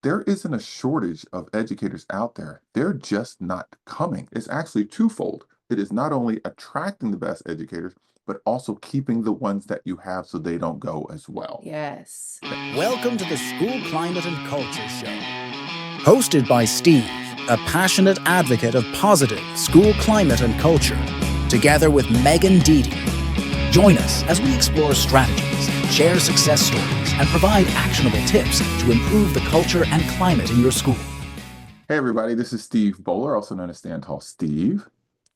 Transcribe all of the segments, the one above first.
there isn't a shortage of educators out there. They're just not coming. It's actually twofold. It is not only attracting the best educators, but also keeping the ones that you have so they don't go as well. Yes. Welcome to the School Climate and Culture Show. Hosted by Steve, a passionate advocate of positive school climate and culture, together with Meg and Dee Dee. Join us as we explore strategies, share success stories, and provide actionable tips to improve the culture and climate in your school. Hey everybody, this is Steve Bowler, also known as Stand Tall Steve.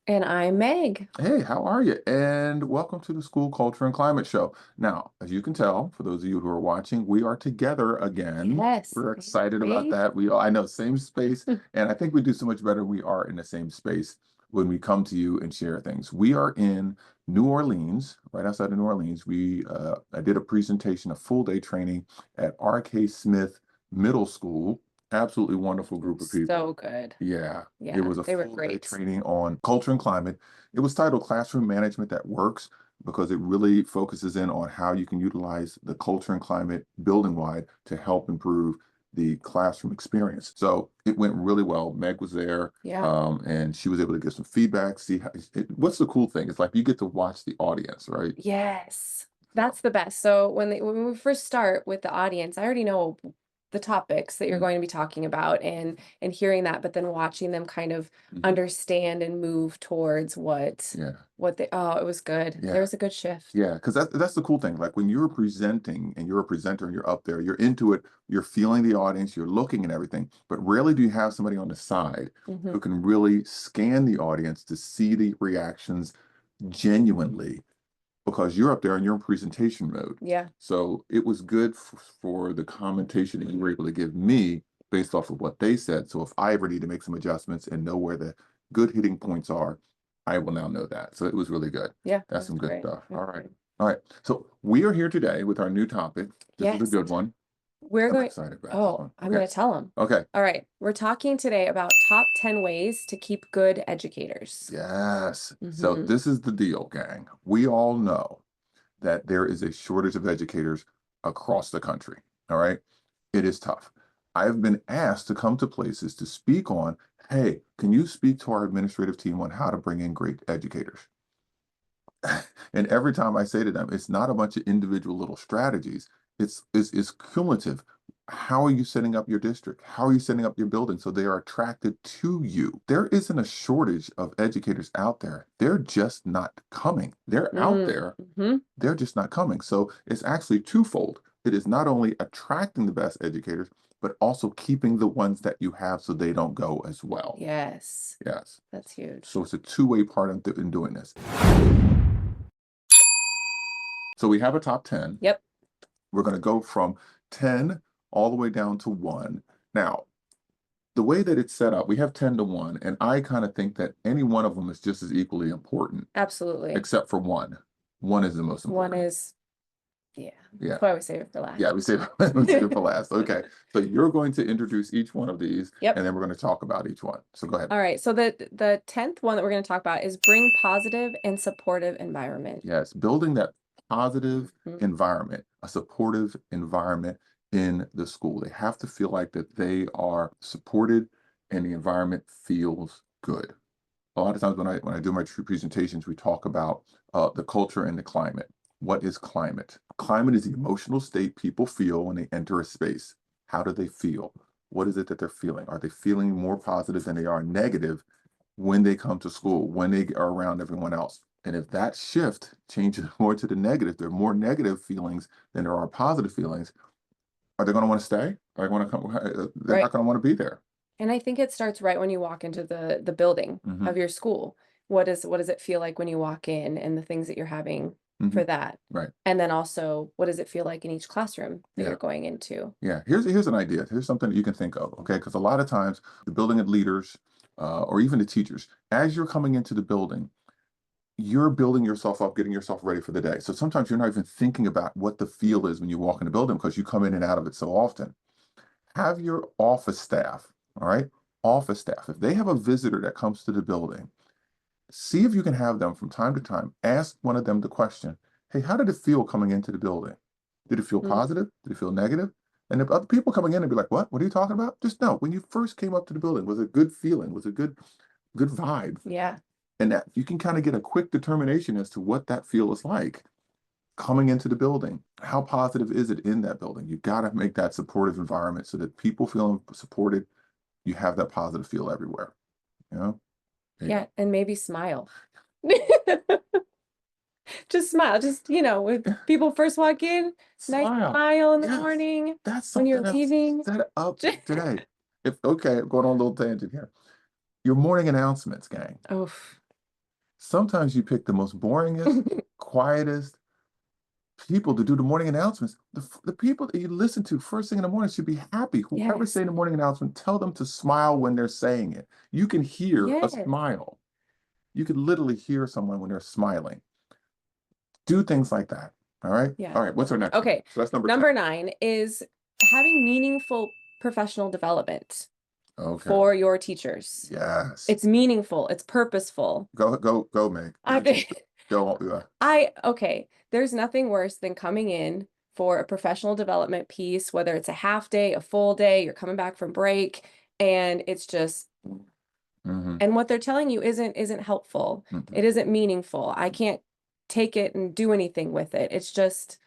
And I'm Meg. Hey, how are you? And welcome to the School Culture and Climate Show. Now, as you can tell, for those of you who are watching, we are together again. Yes. We're excited about that. I know, same space. And I think we do so much better. We are in the same space when we come to you and share things. We are in New Orleans, right outside of New Orleans. I did a presentation, a full day training at R.K. Smith Middle School. Absolutely wonderful group of people. So good. Yeah, Yeah, it was a they were full day great. training on culture and climate. It was titled Classroom Management That Works because it really focuses in on how you can utilize the culture and climate building-wide to help improve the classroom experience. So it went really well. Meg was there, Yeah. and she was able to give some feedback. See what's the cool thing? It's like you get to watch the audience, right? Yes. That's the best. So when we first start with the audience, I already know the topics that you're going to be talking about and hearing that, but then watching them kind of understand and move towards what they it was good. Yeah. There was a good shift. Yeah, because that's the cool thing. Like when you're presenting and you're a presenter and you're up there, you're into it, you're feeling the audience, you're looking and everything, but rarely do you have somebody on the side who can really scan the audience to see the reactions genuinely, because you're up there and you're in presentation mode. Yeah. So it was good for the commentation that you were able to give me based off of what they said. So if I ever need to make some adjustments and know where the good hitting points are, I will now know that. So it was really good. Yeah. That's some good great. stuff. That's All right. great. All right. So we are here today with our new topic. This is a Yes. good one. We're I'm going. excited about this Oh, one. I'm Okay. going to tell them. Okay. All right. We're talking today about top 10 ways to keep good educators. Yes. So this is the deal, gang. We all know that there is a shortage of educators across the country. All right. It is tough. I've been asked to come to places to speak on, hey, can you speak to our administrative team on how to bring in great educators? And every time I say to them, it's not a bunch of individual little strategies. It's cumulative. How are you setting up your district? How are you setting up your building so they are attracted to you? There isn't a shortage of educators out there. They're just not coming. They're out there. They're just not coming. So it's actually twofold. It is not only attracting the best educators, but also keeping the ones that you have so they don't go as well. Yes. Yes. That's huge. So it's a two-way part in doing this. So we have a top 10. Yep. We're going to go from 10 all the way down to 1. Now, the way that it's set up, we have 10 to 1, and I kind of think that any one of them is just as equally important. Absolutely. Except for 1. 1 is the most important. 1 is, yeah. Yeah. That's why we save it for last. Yeah, we save it for last. Okay. So you're going to introduce each one of these, and then we're going to talk about each one. So go ahead. All right. So the 10th one that we're going to talk about is bring positive and supportive environment. Yes, building that positive environment, a supportive environment in the school. They have to feel like that they are supported and the environment feels good. A lot of times when I do my presentations, we talk about the culture and the climate. What is climate? Climate is the emotional state people feel when they enter a space. How do they feel? What is it that they're feeling? Are they feeling more positive than they are negative when they come to school, when they are around everyone else? And if that shift changes more to the negative, there are more negative feelings than there are positive feelings. Are they going to want to stay? Are they going to come? They're not going to want to be there. And I think it starts right when you walk into the building of your school. What does it feel like when you walk in, and the things that you're having for that? Right. And then also, what does it feel like in each classroom that you're going into? Yeah. Here's an idea. Here's something that you can think of. Okay. Because a lot of times the building and leaders, or even the teachers, as you're coming into the building, you're building yourself up, getting yourself ready for the day. So sometimes you're not even thinking about what the feel is when you walk in the building because you come in and out of it so often. Have your office staff, all right? Office staff, if they have a visitor that comes to the building, see if you can have them from time to time, ask one of them the question, hey, how did it feel coming into the building? Did it feel positive? Did it feel negative? And if other people coming in and be like, what are you talking about? Just know, when you first came up to the building, was a good feeling, was a good vibe. Yeah. And that you can kind of get a quick determination as to what that feel is like coming into the building. How positive is it in that building? You got to make that supportive environment so that people feel supported. You have that positive feel everywhere. You know? Yeah. And maybe smile. Just smile. Just, when people first walk in, nice smile in the morning. That's when something you're that's leaving. set up today. Okay, I'm going on a little tangent here. Your morning announcements, gang. Oh. Sometimes you pick the most boringest, quietest people to do the morning announcements. The people that you listen to first thing in the morning should be happy. Whoever say the morning announcement, tell them to smile when they're saying it. You can hear a smile. You could literally hear someone when they're smiling. Do things like that. All right. Yeah. All right. What's our next? Okay. One? So that's number 10. 9 is having meaningful professional development. Okay. For your teachers. Yes. It's meaningful. It's purposeful. Go, Meg. Okay. There's nothing worse than coming in for a professional development piece, whether it's a half day, a full day, you're coming back from break, and it's just, and what they're telling you isn't helpful. It isn't meaningful. I can't take it and do anything with it. It's just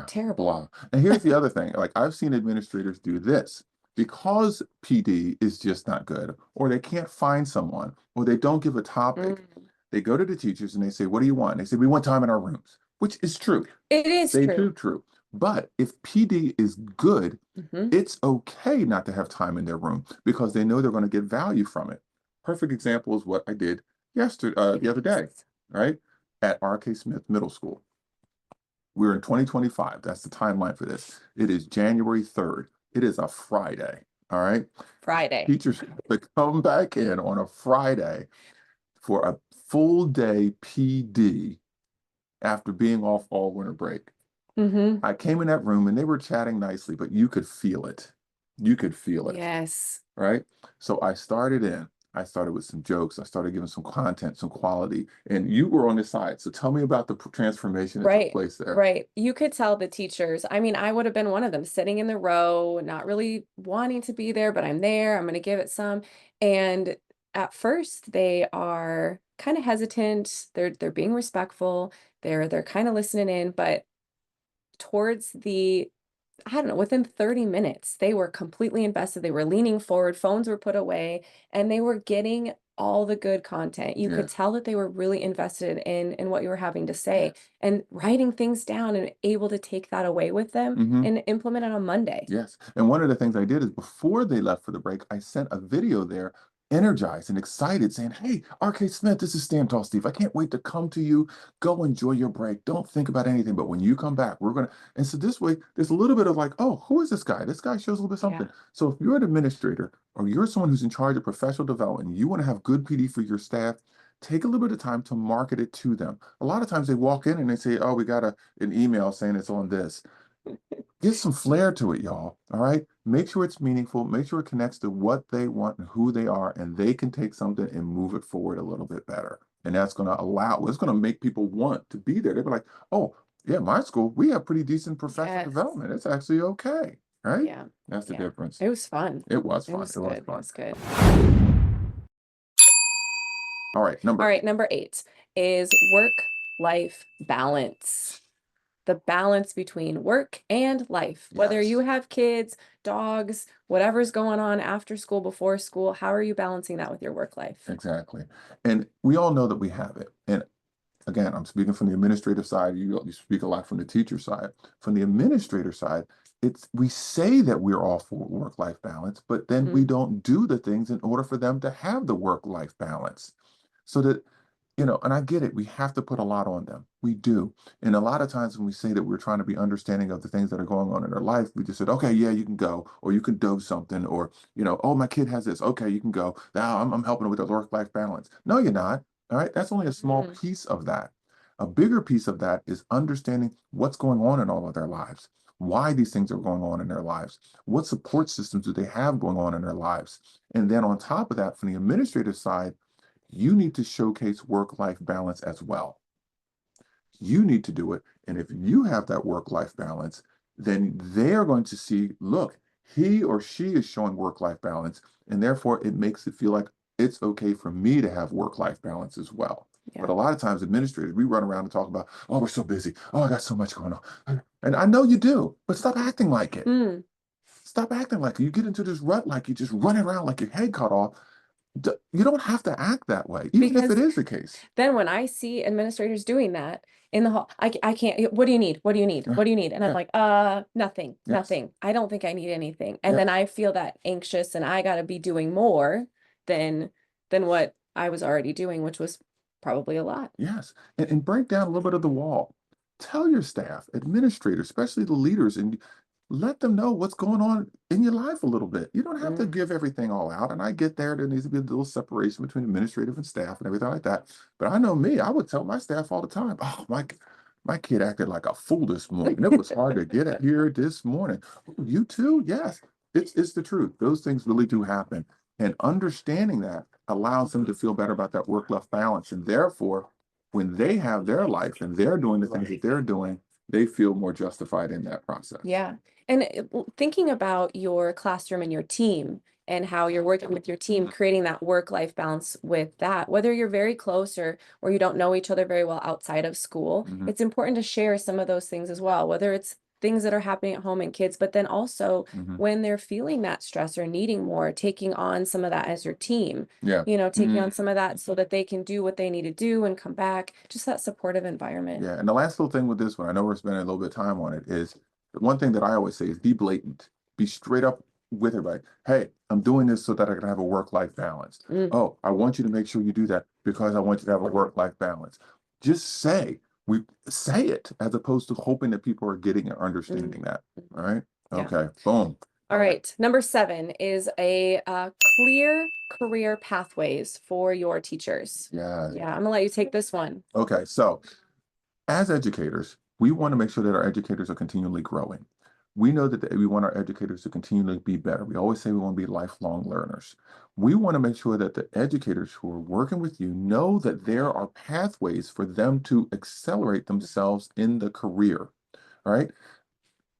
terrible. Wow. And here's the other thing. Like, I've seen administrators do this. Because PD is just not good, or they can't find someone, or they don't give a topic, they go to the teachers and they say, what do you want? And they say, we want time in our rooms, which is true. It is true. But if PD is good, it's okay not to have time in their room because they know they're going to get value from it. Perfect example is what I did the other day, right? At R.K. Smith Middle School. We're in 2025. That's the timeline for this. It is January 3rd. It is a Friday, all right? Friday. Teachers come back in on a Friday for a full day PD after being off all winter break. I came in that room and they were chatting nicely, but you could feel it. You could feel it. Yes. Right? So I started with some jokes. I started giving some content, some quality, and you were on the side. So tell me about the transformation that took place there. Right. You could tell the teachers. I mean, I would have been one of them sitting in the row, not really wanting to be there, but I'm there. I'm going to give it some. And at first they are kind of hesitant. They're being respectful. They're kind of listening in, but towards I don't know, within 30 minutes, they were completely invested. They were leaning forward, phones were put away, and they were getting all the good content. You could tell that they were really invested in what you were having to say and writing things down and able to take that away with them and implement it on Monday. Yes. And one of the things I did is before they left for the break, I sent a video there energized and excited saying, hey, R.K. Smith, this is Stand Tall Steve. I can't wait to come to you. Go enjoy your break. Don't think about anything. But when you come back, we're going to. And so this way, there's a little bit of like, oh, who is this guy? This guy shows a little bit something. So if you're an administrator or you're someone who's in charge of professional development, and you want to have good PD for your staff, take a little bit of time to market it to them. A lot of times they walk in and they say, oh, we got an email saying it's on this. Get some flair to it, y'all. All right. Make sure it's meaningful. Make sure it connects to what they want and who they are, and they can take something and move it forward a little bit better. And that's going to it's going to make people want to be there. They'll be like, oh, yeah, my school, we have pretty decent professional development. It's actually okay. Right? Yeah. That's the difference. It was fun. It was fun. It was good. It was good. All right. Number 8 is work-life balance. The balance between work and life, whether you have kids, dogs, whatever's going on after school, before school, how are you balancing that with your work life? Exactly. And we all know that we have it. And again, I'm speaking from the administrative side. You speak a lot from the teacher side. From the administrator side, we say that we're all for work-life balance, but then we don't do the things in order for them to have the work-life balance. So that, and I get it. We have to put a lot on them. We do. And a lot of times when we say that we're trying to be understanding of the things that are going on in their life, we just said, okay, yeah, you can go, or you can do something, or, oh, my kid has this. Okay, you can go. Now I'm helping with the work-life balance. No, you're not. All right. That's only a small piece of that. A bigger piece of that is understanding what's going on in all of their lives, why these things are going on in their lives, what support systems do they have going on in their lives. And then on top of that, from the administrative side, you need to showcase work-life balance as well. You need to do it. And if you have that work-life balance, then they're going to see, look, he or she is showing work-life balance, and therefore it makes it feel like it's okay for me to have work-life balance as well. But a lot of times administrators, we run around and talk about, oh, we're so busy. Oh, I got so much going on. And I know you do, but stop acting like it. Stop acting like it. You get into this rut like you're just running around like your head cut off. You don't have to act that way, even if it is the case. Then when I see administrators doing that in the hall, I can't, what do you need? What do you need? What do you need? And I'm like, nothing, nothing. I don't think I need anything. And then I feel that anxious and I got to be doing more than what I was already doing, which was probably a lot. Yes. And break down a little bit of the wall. Tell your staff, administrators, especially the leaders, and let them know what's going on in your life a little bit. You don't have to give everything all out. And I get there needs to be a little separation between administrative and staff and everything like that. But I know me, I would tell my staff all the time, oh, my kid acted like a fool this morning. It was hard to get here this morning. Oh, you too? Yes. It's the truth. Those things really do happen. And understanding that allows them to feel better about that work-life balance. And therefore, when they have their life and they're doing the things that they're doing, they feel more justified in that process. Yeah. And thinking about your classroom and your team and how you're working with your team, creating that work-life balance with that, whether you're very close or you don't know each other very well outside of school, it's important to share some of those things as well, whether it's things that are happening at home and kids, but then also when they're feeling that stress or needing more, taking on some of that as your team, taking on some of that so that they can do what they need to do and come back, just that supportive environment. Yeah. And the last little thing with this one, I know we're spending a little bit of time on it, is one thing that I always say is be blatant, be straight up with everybody. Hey, I'm doing this so that I can have a work-life balance. Oh, I want you to make sure you do that because I want you to have a work-life balance. Just say it as opposed to hoping that people are getting or understanding that. All right. Okay. Boom. All right. Number 7 is a clear career pathways for your teachers. Yeah. Yeah. I'm gonna let you take this one. Okay. So as educators, we want to make sure that our educators are continually growing. We know that we want our educators to continually be better. We always say we want to be lifelong learners. We want to make sure that the educators who are working with you know that there are pathways for them to accelerate themselves in the career. All right.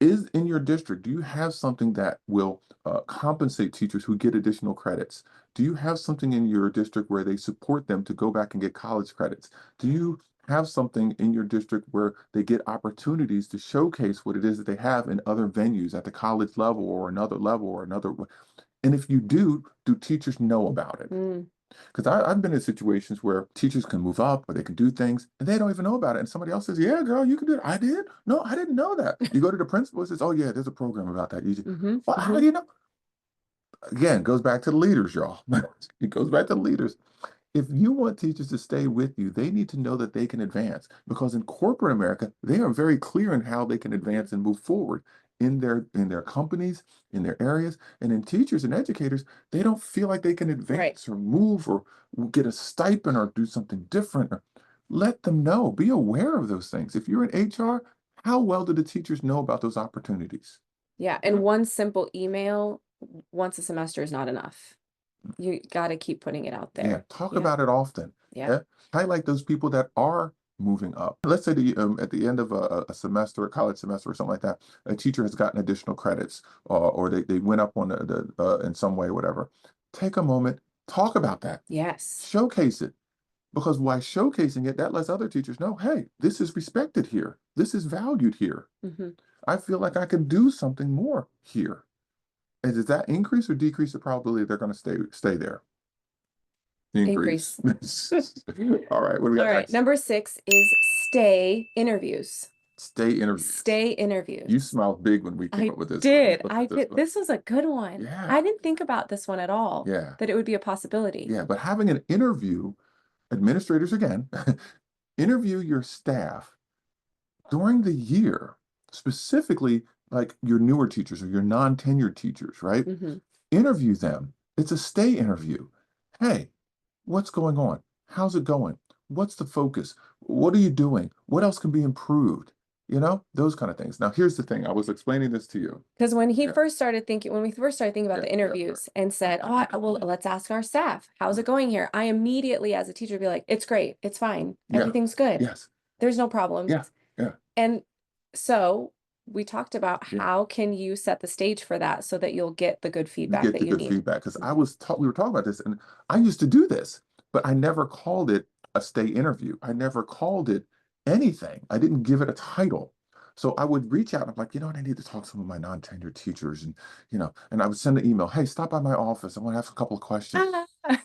Is in your district, do you have something that will compensate teachers who get additional credits? Do you have something in your district where they support them to go back and get college credits? Do you have something in your district where they get opportunities to showcase what it is that they have in other venues at the college level or another level or another? And if you do teachers know about it? Because I've been in situations where teachers can move up or they can do things and they don't even know about it. And somebody else says, yeah, girl, you can do it. I did? No, I didn't know that. You go to the principal and says, oh, yeah, there's a program about that. You just, well, how do you know? Again, it goes back to the leaders, y'all. It goes back to the leaders. If you want teachers to stay with you, they need to know that they can advance, because in corporate America, they are very clear in how they can advance and move forward in their companies, in their areas. And in teachers and educators, they don't feel like they can advance or move or get a stipend or do something different. Or let them know, be aware of those things. If you're in HR, how well do the teachers know about those opportunities? Yeah. And one simple email once a semester is not enough. You got to keep putting it out there. Yeah, talk about it often. Yeah. Highlight those people that are moving up. Let's say at the end of a semester, a college semester or something like that, a teacher has gotten additional credits or they went up on in some way, whatever. Take a moment, talk about that. Yes. Showcase it. Because by showcasing it, that lets other teachers know, hey, this is respected here. This is valued here. I feel like I can do something more here. And does that increase or decrease the probability they're going to stay there? Increase. All right. What do we got All right. next? Number 6 is stay interviews. Stay interviews. Stay interviews. You smiled big when we came up with this. I did. This was a good one. Yeah. I didn't think about this one at all. Yeah. That it would be a possibility. Yeah. But having an interview, administrators again, interview your staff during the year, specifically like your newer teachers or your non-tenured teachers, right? Interview them. It's a stay interview. Hey, what's going on? How's it going? What's the focus? What are you doing? What else can be improved? You know, those kind of things. Now, here's the thing. I was explaining this to you. Because when we first started thinking about the interviews and said, oh, well, let's ask our staff, how's it going here? I immediately, as a teacher, be like, it's great. It's fine. Everything's good. Yes. There's no problem. Yeah. And so we talked about Yeah. how can you set the stage for that so that you'll get the good You feedback get that the you good need. feedback because we were talking about this, and I used to do this, but I never called it a stay interview. I never called it anything. I didn't give it a title. So I would reach out. I'm like, I need to talk to some of my non-tenured teachers, and and I would send an email. Hey, stop by my office. I want to ask a couple of questions. Ah.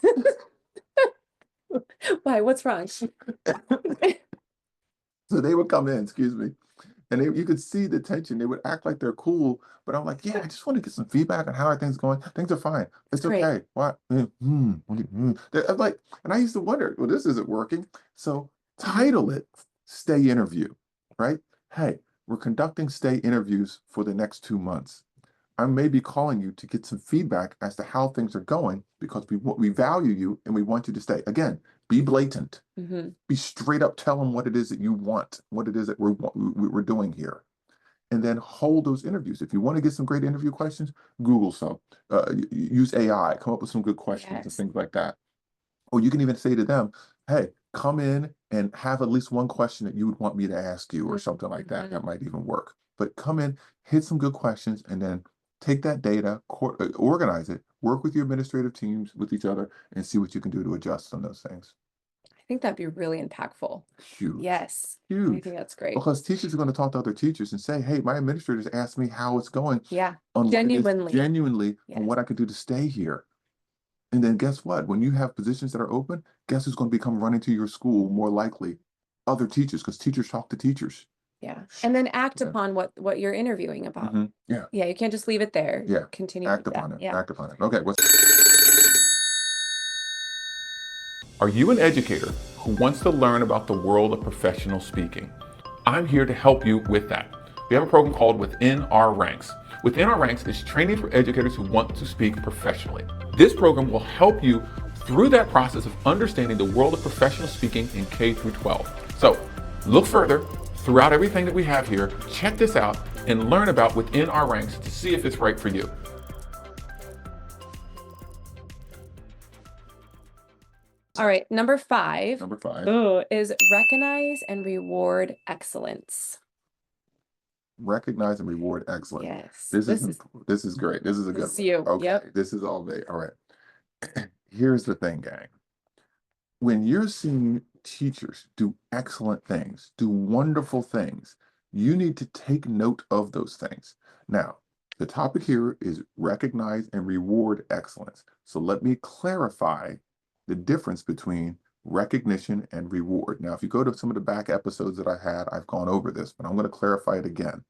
Why? What's wrong? So they would come in, excuse me, and you could see the tension. They would act like they're cool, but I'm like, yeah, I just want to get some feedback on how are things going. Things are fine. It's Great. okay. What? I'm like, and I used to wonder, well, this isn't working. So title it Stay Interview, right? Hey, we're conducting stay interviews for the next 2 months. I may be calling you to get some feedback as to how things are going because we value you and we want you to stay. Again, be blatant. Be straight up. Tell them what it is that you want, what it is that we're doing here, and then hold those interviews. If you want to get some great interview questions, Google some, use AI, come up with some good questions and Yes. things like that. Or you can even say to them, hey, come in and have at least one question that you would want me to ask you or something like that. That might even work. But come in, hit some good questions, and then take that data, organize it, work with your administrative teams, with each other, and see what you can do to adjust on those things. I think that'd be really impactful. Huge. Yes. I Huge. think that's great. Because teachers are going to talk to other teachers and say, hey, my administrators asked me how it's going. Yeah. On Genuinely. genuinely Yes. on what I could do to stay here. And then guess what? When you have positions that are open, guess who's going to become running to your school more likely? Other teachers, because teachers talk to teachers. Yeah. And then act Yeah. upon what you're interviewing about. Yeah. Yeah. You can't just leave it there. Yeah. Continue Act with that. upon it. Yeah. Act upon it. Okay. Are you an educator who wants to learn about the world of professional speaking? I'm here to help you with that. We have a program called Within Our Ranks. Within Our Ranks is training for educators who want to speak professionally. This program will help you through that process of understanding the world of professional speaking in K through 12. So look further throughout everything that we have here, check this out, and learn about Within Our Ranks to see if it's right for you. All right. Number 5. Number 5. Is recognize and reward excellence. Recognize and reward excellence. Yes. This is great. This is a good This is one. you. Okay. Yep. This is all day. All right. Here's the thing, gang. When you're seeing teachers do excellent things, do wonderful things, you need to take note of those things. Now, the topic here is recognize and reward excellence. So let me clarify the difference between recognition and reward. Now, if you go to some of the back episodes that I had, I've gone over this, but I'm going to clarify it again.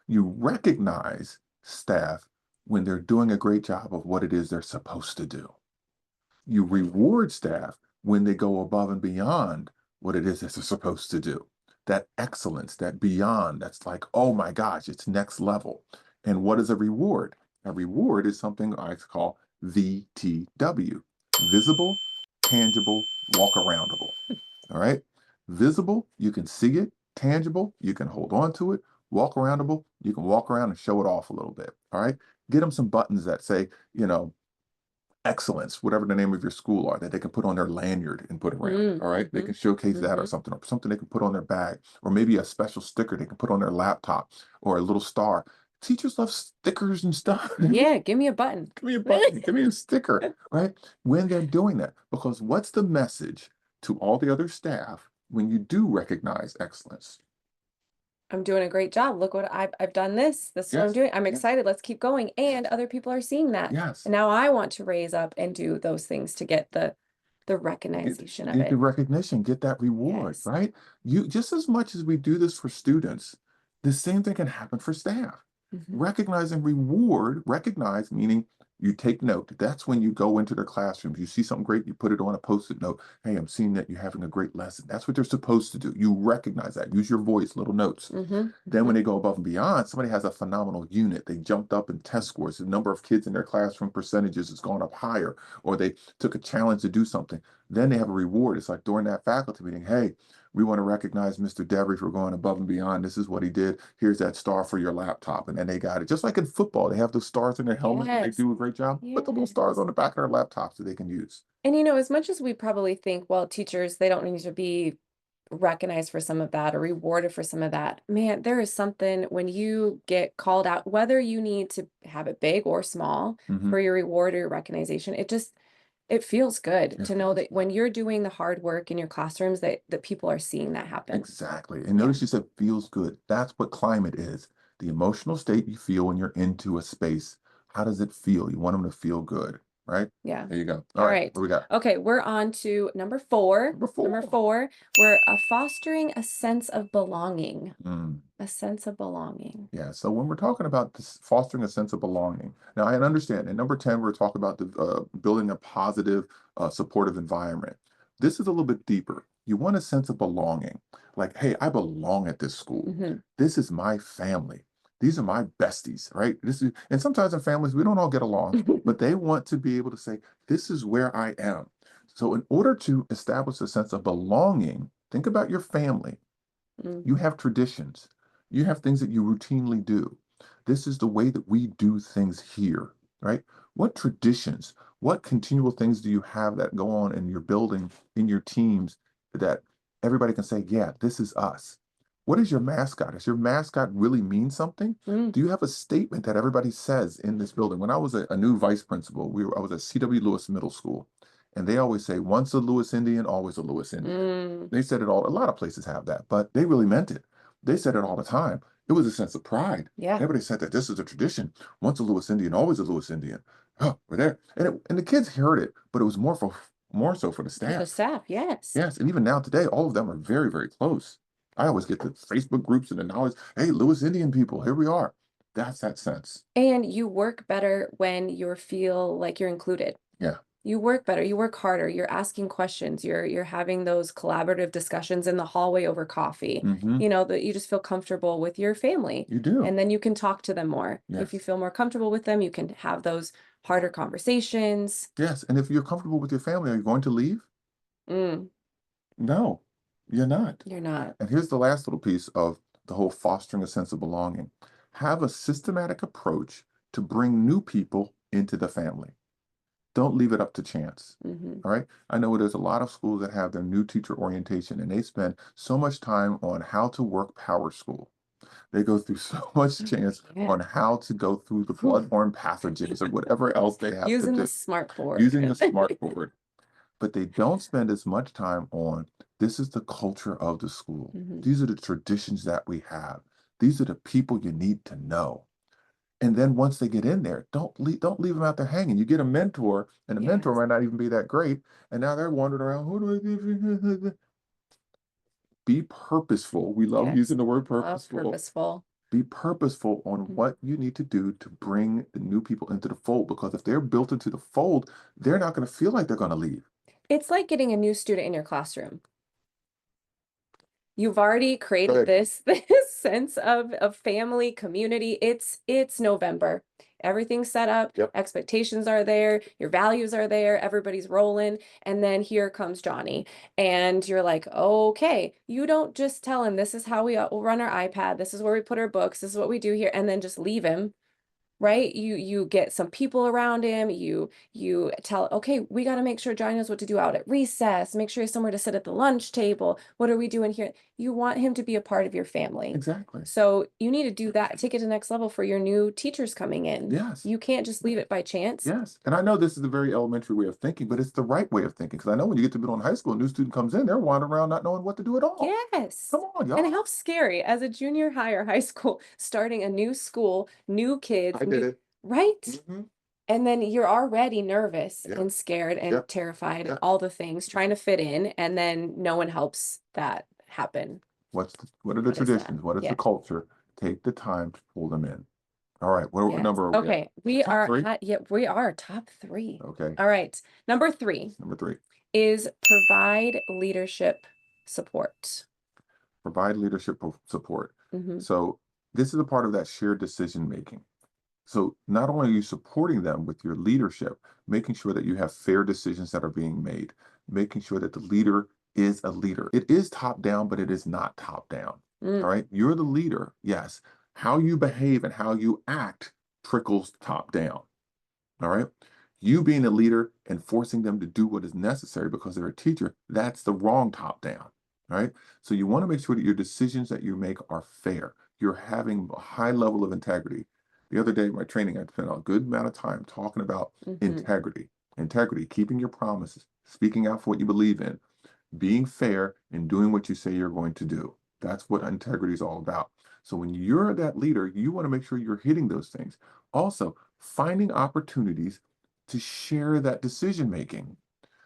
You recognize staff when they're doing a great job of what it is they're supposed to do. You reward staff when they go above and beyond what it is that they're supposed to do. That excellence, that beyond, that's like, oh my gosh, it's next level. And what is a reward? A reward is something I call VTW. Visible, tangible, walk aroundable. All right. Visible, you can see it. Tangible, you can hold on to it. Walk aroundable, you can walk around and show it off a little bit. All right. Get them some buttons that say, excellence, whatever the name of your school are, that they can put on their lanyard and put around. All right. They can showcase that or something they can put on their bag, or maybe a special sticker they can put on their laptop, or a little star. Teachers love stickers and stuff. Yeah, give me a button. Give me a button. Give me a sticker, right? When they're doing that, because what's the message to all the other staff when you do recognize excellence? I'm doing a great job. Look what I've done this. This is what I'm doing. I'm excited. Let's keep going. And other people are seeing that. Yes. And now I want to raise up and do those things to get the recognition of Get the it. recognition, get that reward, Yes. right? You just as much as we do this for students, the same thing can happen for staff. Recognize and reward, recognize meaning you take note. That's when you go into their classrooms. You see something great, you put it on a post-it note. Hey, I'm seeing that you're having a great lesson. That's what they're supposed to do. You recognize that. Use your voice, little notes. Then when they go above and beyond, somebody has a phenomenal unit. They jumped up in test scores. The number of kids in their classroom percentages has gone up higher, or they took a challenge to do something. Then they have a reward. It's like during that faculty meeting, hey, we want to recognize Mr. Devery for going above and beyond. This is what he did. Here's that star for your laptop. And then they got it. Just like in football, they have those stars in their helmet. And they do a great job. Put the little stars on the back of their laptops that they can use. And as much as we probably think, well, teachers, they don't need to be recognized for some of that or rewarded for some of that, man, there is something when you get called out, whether you need to have it big or small Mhm. for your reward or your recognition, it feels good It to know feels that when you're doing the hard work in your classrooms that people are seeing that happen. exactly. And Yeah. notice you said feels good. That's what climate is. The emotional state you feel when you're into a space. How does it feel? You want them to feel good, right? Yeah. There you go. All All right, right. what we got? Okay, we're on to number four. Number four. Number four, we're fostering a sense of belonging. Mm. A sense of belonging. Yeah, so when we're talking about this fostering a sense of belonging, now I understand. In number 10, we're talking about building a positive, supportive environment. This is a little bit deeper. You want a sense of belonging, like, hey, I belong at this school. Hmm. This is my family. These are my besties, right? And sometimes in families we don't all get along, but they want to be able to say, this is where I am. So in order to establish a sense of belonging, think about your family. You have traditions. You have things that you routinely do. This is the way that we do things here, right? What traditions, what continual things do you have that go on in your building, in your teams, that everybody can say, yeah, this is us? What is your mascot? Does your mascot really mean something? Mm. Do you have a statement that everybody says in this building? When I was a new vice principal, I was at C.W. Lewis Middle School, and they always say, once a Lewis Indian, always a Lewis Indian. Mm. They said it all. A lot of places have that, but they really meant it. They said it all the time. It was a sense of pride. Yeah. Everybody said that this is a tradition. Once a Lewis Indian, always a Lewis Indian. Oh, we're there. And the kids heard it, but it was more so for the For the staff. staff, yes. Yes. And even now today, all of them are very, very close. I always get the Facebook groups and the knowledge. Hey, Lewis Indian people, here we are. That's that sense. And you work better when you feel like you're included. Yeah. You work better, you work harder, you're asking questions, you're having those collaborative discussions in the hallway over coffee. Mm-hmm. You know, that you just feel comfortable with your family. You do. And then you can talk to them more. Yes. If you feel more comfortable with them, you can have those harder conversations. Yes. And if you're comfortable with your family, are you going to leave? Mm, No, you're not. you're not. And here's the last little piece of the whole fostering a sense of belonging. Have a systematic approach to bring new people into the family. Don't leave it up to chance. Hmm. All right. I know there's a lot of schools that have their new teacher orientation and they spend so much time on how to work Power School. They go through so much chance Yeah. on how to go through the bloodborne pathogens or whatever else they have Using to the do. smart board. Using the smart board. But they don't spend as much time on this is the culture of the school. Mhm. These are the traditions that we have. These are the people you need to know. And then once they get in there, don't leave them out there hanging. You get a mentor, and the mentor Yes. might not even be that great. And now they're wandering around. Who do I give? Be purposeful. We love Yes. using the word Love purposeful. purposeful. Be purposeful on Mhm. what you need to do to bring the new people into the fold. Because if they're built into the fold, they're not going to feel like they're going to leave. It's like getting a new student in your classroom. You've already created this sense of family, community. It's November. Everything's set up, Yep. expectations are there, your values are there, everybody's rolling, and then here comes Johnny. And you're like, okay, you don't just tell him this is how we run our iPad, this is where we put our books, this is what we do here, and then just leave him. Right? You get some people around him, you tell, okay, we got to make sure Johnny knows what to do out at recess, make sure he has somewhere to sit at the lunch table. What are we doing here? You want him to be a part of your family. Exactly. So you need to do that, take it to the next level for your new teachers coming in. Yes. You can't just leave it by chance. Yes. And I know this is a very elementary way of thinking, but it's the right way of thinking. Because I know when you get to middle and high school, a new student comes in, they're wandering around not knowing what to do at all. Yes. Come on, y'all. And how scary as a junior high or high school, starting a new school, new kids. I did it. Right? Mhm. And then you're already nervous Yep. and scared and Yep. terrified and Yep. all the things, trying to fit in, and then no one helps that happen. What are the What is that? traditions? What is Yeah. the culture? Take the time to pull them in. All right. What Yes. number are we at? Okay, we Top are three? we are top 3. Okay. All right. Number 3 Number 3, is provide leadership support. provide leadership support. Mhm. So this is a part of that shared decision making. So not only are you supporting them with your leadership, making sure that you have fair decisions that are being made, making sure that the leader is a leader. It is top down, but it is not top down. Mm. All right. You're the leader. Yes. How you behave and how you act trickles top down. All right. You being a leader and forcing them to do what is necessary because they're a teacher, that's the wrong top down. right? So you want to make sure that your decisions that you make are fair. You're having a high level of integrity. The other day, in my training, I spent a good amount of time talking about integrity. Integrity, keeping your promises, speaking out for what you believe in, being fair, and doing what you say you're going to do. That's what integrity is all about. So when you're that leader, you want to make sure you're hitting those things. Also, finding opportunities to share that decision making.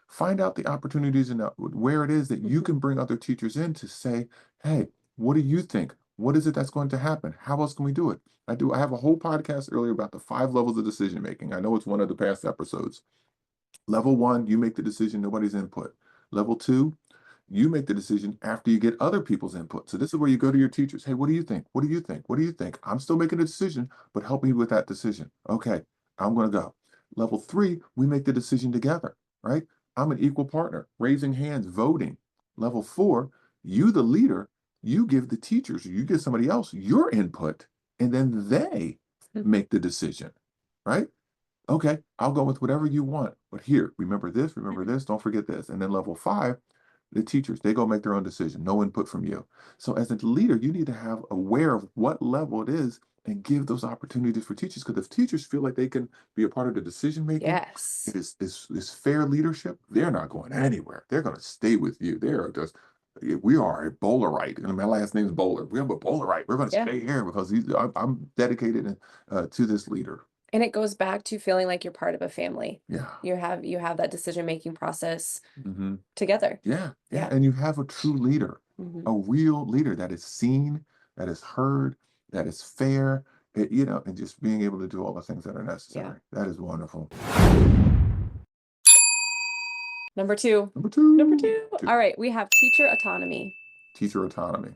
Find out the opportunities and where it is that you can bring other teachers in to say, hey, what do you think? What is it that's going to happen? How else can we do it? I have a whole podcast earlier about the 5 levels of decision making. I know it's one of the past episodes. Level 1, you make the decision, nobody's input. Level 2, you make the decision after you get other people's input. So this is where you go to your teachers. Hey, what do you think? What do you think? What do you think? I'm still making a decision, but help me with that decision. Okay, I'm going to go. Level 3, we make the decision together, right? I'm an equal partner, raising hands, voting. Level 4, you, the leader, you give the teachers, you give somebody else your input, and then they make the decision, right? Okay, I'll go with whatever you want, but here, remember this, don't forget this. And then level 5, the teachers, they go make their own decision, no input from you. So as a leader, you need to have aware of what level it is and give those opportunities for teachers. Because if teachers feel like they can be a part of the decision making, Yes. it is fair leadership, they're not going anywhere. They're going to stay with you. They are just, we are a bowlerite, and my last name is Bowler. We have a bowlerite. We're going to stay here because I'm dedicated to this leader. And it goes back to feeling like you're part of a family. Yeah. You have that decision-making process together. Yeah. And you have a true leader, a real leader that is seen, that is heard, that is fair, and just being able to do all the things that are necessary. Yeah. That is wonderful. Number two. Two. All right, we have teacher autonomy. Teacher autonomy.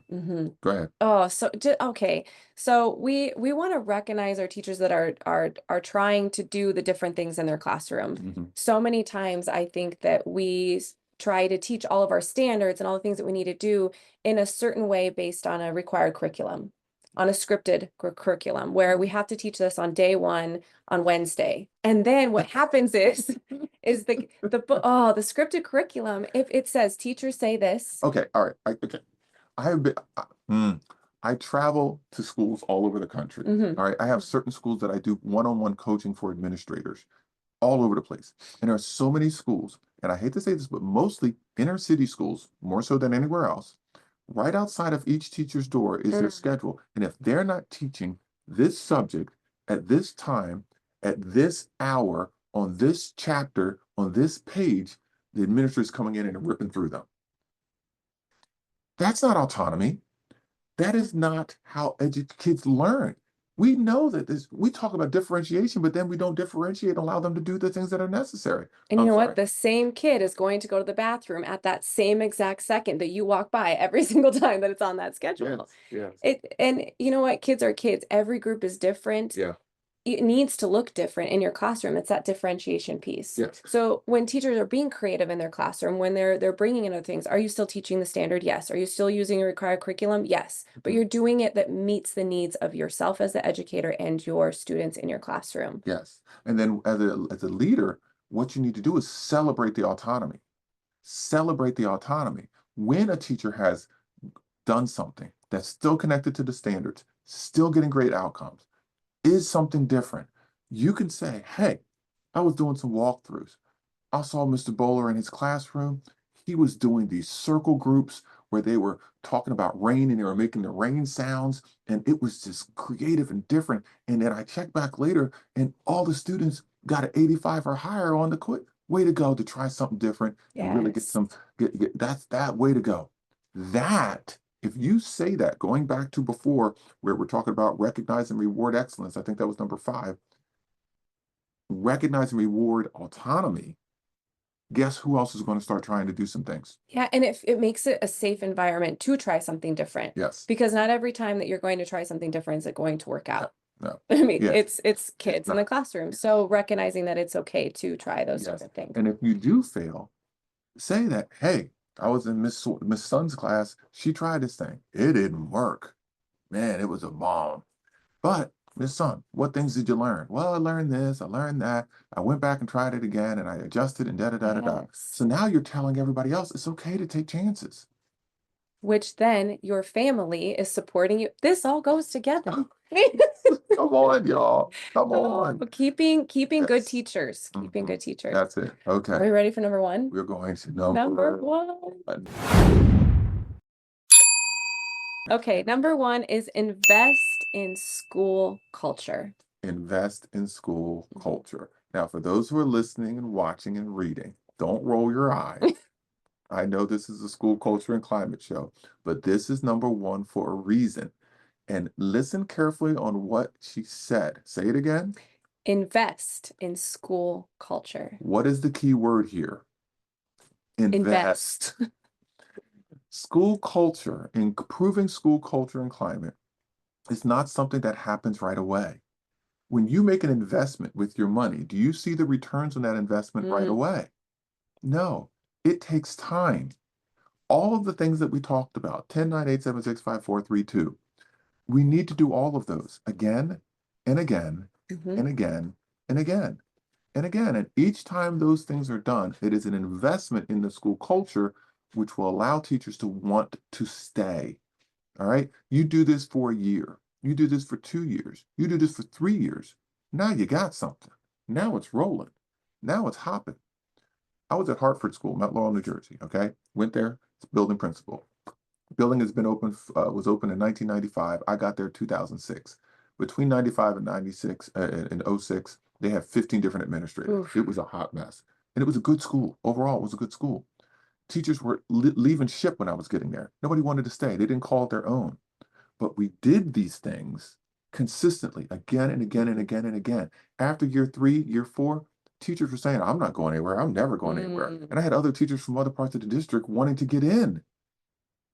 Go ahead. Oh, so okay. So we want to recognize our teachers that are trying to do the different things in their classroom. So many times I think that we try to teach all of our standards and all the things that we need to do in a certain way based on a required curriculum, on a scripted curriculum, where we have to teach this on day 1 on Wednesday. And then what happens is the scripted curriculum, if it says teachers say this. Okay, all right. Okay. I have been I travel to schools all over the country. All right. I have certain schools that I do one-on-one coaching for administrators all over the place. And there are so many schools, and I hate to say this, but mostly inner city schools, more so than anywhere else. Right outside of each teacher's door is their schedule. And if they're not teaching this subject at this time, at this hour, on this chapter, on this page, the administrator is coming in and ripping through them. That's not autonomy. That is not how kids learn. We know that we talk about differentiation, but then we don't differentiate, allow them to do the things that are necessary. And you know what? The same kid is going to go to the bathroom at that same exact second that you walk by every single time that it's on that schedule. Yes. And you know what? Kids are kids. Every group is different. Yeah. It needs to look different in your classroom. It's that differentiation piece. Yes. So when teachers are being creative in their classroom, when they're bringing in other things, are you still teaching the standard? Yes. Are you still using a required curriculum? Yes. But you're doing it that meets the needs of yourself as the educator and your students in your classroom. Yes. And then as a leader, what you need to do is celebrate the autonomy. Celebrate the autonomy. When a teacher has done something that's still connected to the standards, still getting great outcomes, is something different, you can say, hey, I was doing some walkthroughs. I saw Mr. Bowler in his classroom. He was doing these circle groups where they were talking about rain and they were making the rain sounds. And it was just creative and different. And then I checked back later and all the students got an 85 or higher on the quiz. Way to go to try something different and really that's that way to go. That, if you say that, going back to before where we're talking about recognize and reward excellence, I think that was number 5, recognize and reward autonomy, guess who else is going to start trying to do some things? Yeah, and it makes it a safe environment to try something different. Yes. Because not every time that you're going to try something different is it going to work out. No. I mean, it's kids in the classroom. So recognizing that it's okay to try those different things. And if you do fail, say that, hey, I was in Miss Sun's class. She tried this thing. It didn't work. Man, it was a bomb. But Miss Sun, what things did you learn? Well, I learned this, I learned that. I went back and tried it again and I adjusted and da-da-da-da-da. Yes. So now you're telling everybody else it's okay to take chances. which then your family is supporting you. This all goes together. Come on, y'all. Come Oh, on. keeping good Yes. teachers, keeping good teachers. That's it. Are Okay. we ready for number one? We're going to Number one. Okay, number one is invest in school culture. Invest in school culture. Now, for those who are listening and watching and reading, don't roll your eyes. I know this is a school culture and climate show, but this is number one for a reason. And listen carefully on what she said. Say it again. Invest in school culture. What is the key word here? Invest. School culture, improving school culture and climate is not something that happens right away. When you make an investment with your money, do you see the returns on that investment right away? No, it takes time. All of the things that we talked about, 10, 9, 8, 7, 6, 5, 4, 3, 2, we need to do all of those again and again and again and again and again. And each time those things are done, it is an investment in the school culture, which will allow teachers to want to stay. All right. You do this for a year. You do this for 2 years. You do this for 3 years. Now you got something. Now it's rolling. Now it's hopping. I was at Hartford School, Mount Laurel, New Jersey. Okay. Went there. It's building principal. Building has been open, was open in 1995. I got there 2006. Between 95 and 96 and 06, they have 15 different administrators. Oof. It was a hot mess. And it was a good school. Overall, it was a good school. Teachers were leaving ship when I was getting there. Nobody wanted to stay. They didn't call it their own. But we did these things consistently again and again and again and again. After year 3, year 4, teachers were saying, I'm not going anywhere. I'm never going anywhere. And I had other teachers from other parts of the district wanting to get in.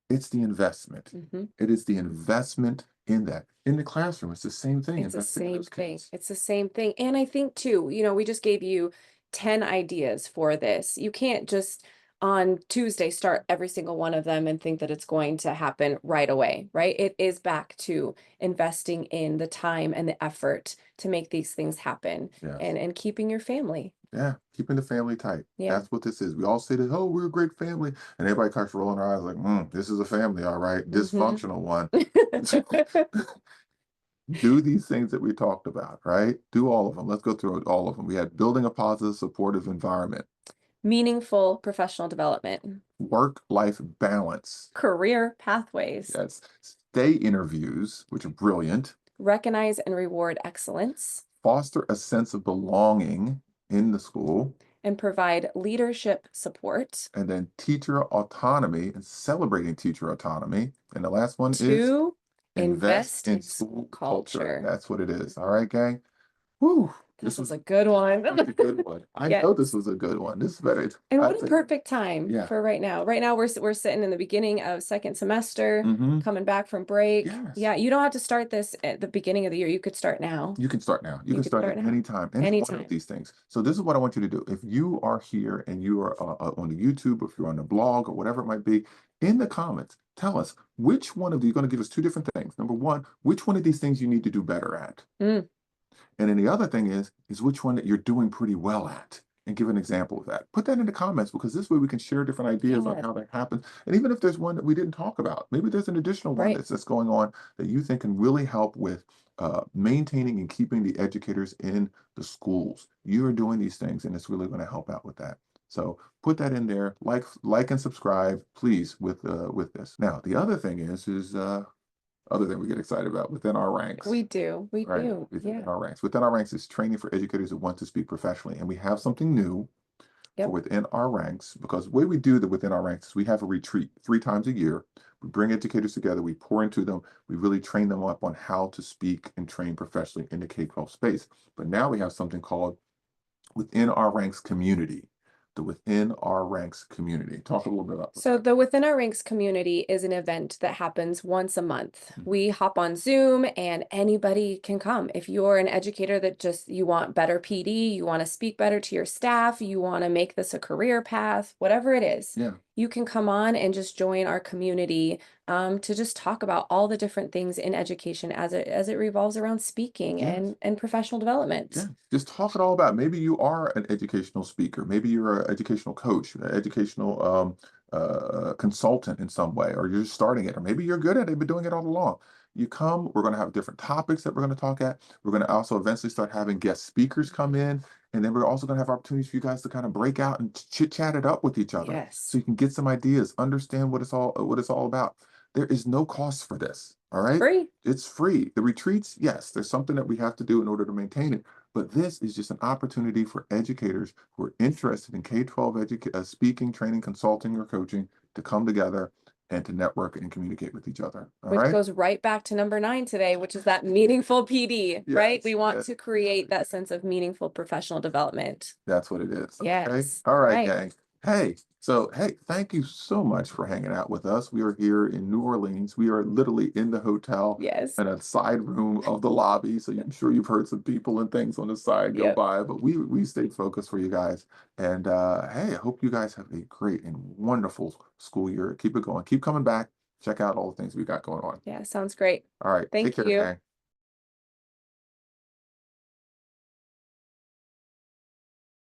It's the investment. It is the investment in that. In the classroom, it's the same thing. It's the same thing. It's the same thing. And I think too, you know, we just gave you 10 ideas for this. You can't just on Tuesday start every single one of them and think that it's going to happen right away, right? It is back to investing in the time and the effort to make these things happen. Yes. And keeping your family. Yeah, keeping the family tight. Yeah. That's what this is. We all say that, oh, we're a great family. And everybody starts rolling their eyes like, this is a family, all right. Dysfunctional one. Do these things that we talked about, right? Do all of them. Let's go through all of them. We had building a positive, supportive environment. Meaningful professional development. Work-life balance. Career pathways. Yes. Stay interviews, which are brilliant. Recognize and reward excellence. Foster a sense of belonging in the school. And provide leadership support. And then teacher autonomy and celebrating teacher autonomy. And the last one is invest in school culture. That's what it is. All right, gang. Woo. This was a good one. That was a good one. I know this was a good one. This is better. And what a perfect time for right now. Right now, we're sitting in the beginning of second semester, coming back from break. Yes. Yeah, you don't have to start this at the beginning of the year. You could start now. You can start now. You can start at any time. Any one of these things. So this is what I want you to do. If you are here and you are on the YouTube, or if you're on the blog or whatever it might be, in the comments, tell us which one of these, you're going to give us 2 different things. Number one, which one of these things you need to do better at. And then the other thing is which one that you're doing pretty well at, and give an example of that. Put that in the comments, because this way we can share different ideas on how that happens. And even if there's one that we didn't talk about, maybe there's an additional one that's going on that you think can really help with maintaining and keeping the educators in the schools. You are doing these things, and it's really going to help out with that. So put that in there, like and subscribe, please, with this. Now, the other thing is other than we get excited about within our ranks. We do. Within our ranks. Within our ranks is training for educators who want to speak professionally. And we have something new for within our ranks, because the way we do the within our ranks is we have a retreat 3 times a year. We bring educators together, we pour into them, we really train them up on how to speak and train professionally in the K-12 space. But now we have something called Within Our Ranks Community. The Within Our Ranks community. Talk a little bit about that. So the Within Our Ranks community is an event that happens once a month. We hop on Zoom and anybody can come. If you're an educator that you want better PD, you want to speak better to your staff, you want to make this a career path, whatever it is. you can come on and just join our community to just talk about all the different things in education as it revolves around speaking Yes. and professional development. Yeah, just talk it all about. Maybe you are an educational speaker. Maybe you're an educational coach, an educational consultant in some way, or you're just starting it, or maybe you're good at it, but doing it all along. You come, we're going to have different topics that we're going to talk at. We're going to also eventually start having guest speakers come in. And then we're also going to have opportunities for you guys to kind of break out and chit chat it up with each other. Yes. So you can get some ideas, understand what it's all about. There is no cost for this. All right. Free. It's free. The retreats, yes, there's something that we have to do in order to maintain it. But this is just an opportunity for educators who are interested in K-12 speaking, training, consulting, or coaching to come together and to network and communicate with each other. All Which right. goes right back to number 9 today, which is that meaningful PD, right? Yes, We want yes. to create that sense of meaningful professional development. That's what it is. Okay. Yes. All right, Right. gang. Hey, thank you so much for hanging out with us. We are here in New Orleans. We are literally in the hotel Yes. in a side room of the lobby. So I'm sure you've heard some people and things on the side go Yep. by, but we stayed focused for you guys. And hey, I hope you guys have a great and wonderful school year. Keep it going. Keep coming back. Check out all the things we got going on. Yeah, sounds great. All right. Thank Take care, you. gang.